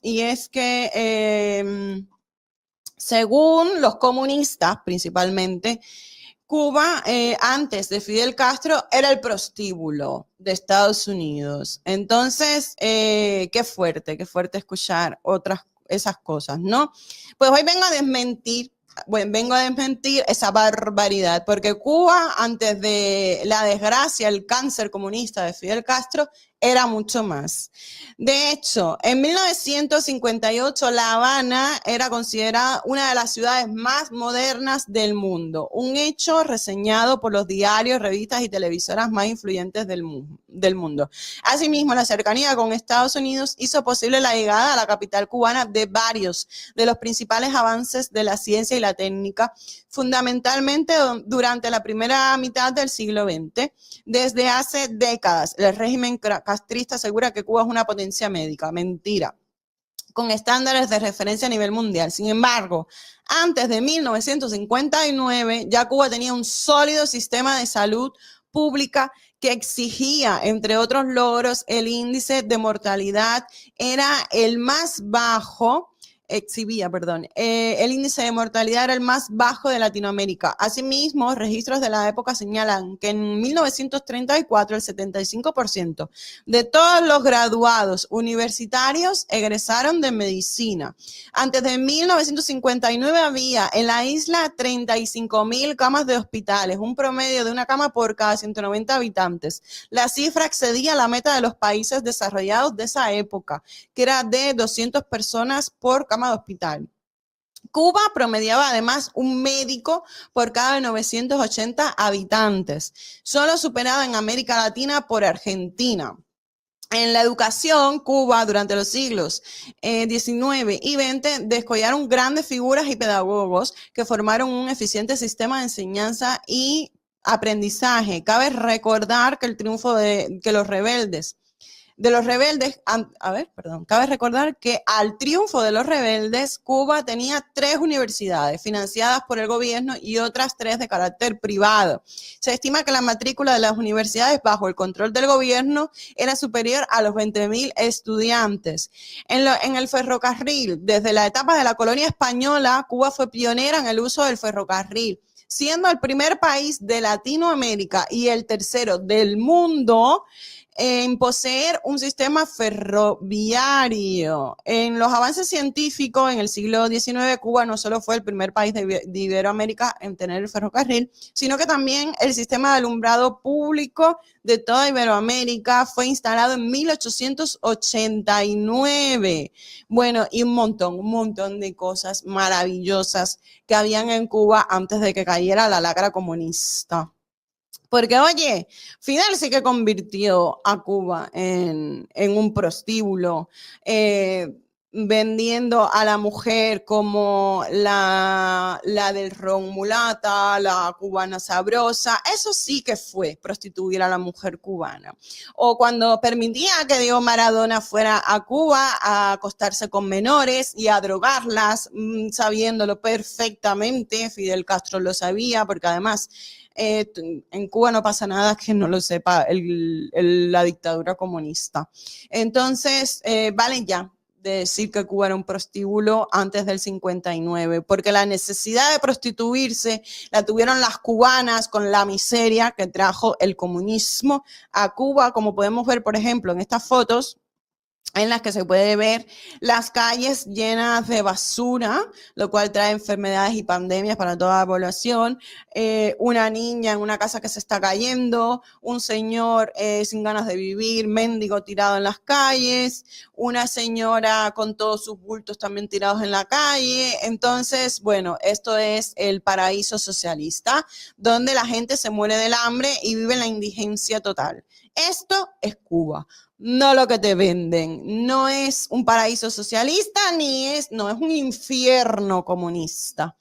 y es que según los comunistas principalmente, Cuba, antes de Fidel Castro, era el prostíbulo de Estados Unidos. Entonces, qué fuerte escuchar esas cosas, ¿no? Pues hoy vengo a desmentir esa barbaridad, porque Cuba, antes de la desgracia, el cáncer comunista de Fidel Castro, era mucho más. De hecho, en 1958 La Habana era considerada una de las ciudades más modernas del mundo, un hecho reseñado por los diarios, revistas y televisoras más influyentes del mundo. Asimismo, la cercanía con Estados Unidos hizo posible la llegada a la capital cubana de varios de los principales avances de la ciencia y la técnica, fundamentalmente durante la primera mitad del siglo XX. Desde hace décadas, el régimen castrista asegura que Cuba es una potencia médica. Mentira. Con estándares de referencia a nivel mundial. Sin embargo, antes de 1959, ya Cuba tenía un sólido sistema de salud pública que exigía, entre otros logros, el índice de mortalidad era el más bajo, el índice de mortalidad era el más bajo de Latinoamérica. Asimismo, registros de la época señalan que en 1934 el 75% de todos los graduados universitarios egresaron de medicina. Antes de 1959 había en la isla 35,000 camas de hospitales, un promedio de una cama por cada 190 habitantes. La cifra excedía la meta de los países desarrollados de esa época, que era de 200 personas por cama de hospital. Cuba promediaba además un médico por cada 980 habitantes, solo superada en América Latina por Argentina. En la educación, Cuba durante los siglos XIX y XX descollaron grandes figuras y pedagogos que formaron un eficiente sistema de enseñanza y aprendizaje. Cabe recordar que el triunfo de los rebeldes cabe recordar que al triunfo de los rebeldes, Cuba tenía 3 universidades financiadas por el gobierno y otras 3 de carácter privado. Se estima que la matrícula de las universidades bajo el control del gobierno era superior a los 20,000 estudiantes. En el ferrocarril, desde la etapa de la colonia española, Cuba fue pionera en el uso del ferrocarril, siendo el primer país de Latinoamérica y el tercero del mundo en poseer un sistema ferroviario. En los avances científicos en el siglo XIX, Cuba no solo fue el primer país de Iberoamérica en tener el ferrocarril, sino que también el sistema de alumbrado público de toda Iberoamérica fue instalado en 1889. Bueno, y un montón de cosas maravillosas que habían en Cuba antes de que cayera la lacra comunista. Porque, oye, Fidel sí que convirtió a Cuba en un prostíbulo, vendiendo a la mujer como la del ron mulata, la cubana sabrosa. Eso sí que fue prostituir a la mujer cubana. O cuando permitía que Diego Maradona fuera a Cuba a acostarse con menores y a drogarlas, sabiéndolo perfectamente. Fidel Castro lo sabía, porque además en Cuba no pasa nada que no lo sepa la dictadura comunista. Entonces, vale ya de decir que Cuba era un prostíbulo antes del 59, porque la necesidad de prostituirse la tuvieron las cubanas con la miseria que trajo el comunismo a Cuba, como podemos ver, por ejemplo, en estas fotos, en las que se puede ver las calles llenas de basura, lo cual trae enfermedades y pandemias para toda la población, una niña en una casa que se está cayendo, un señor sin ganas de vivir, mendigo tirado en las calles, una señora con todos sus bultos también tirados en la calle. Entonces, bueno, esto es el paraíso socialista, donde la gente se muere del hambre y vive en la indigencia total. Esto es Cuba. No lo que te venden. No es un paraíso socialista no es un infierno comunista.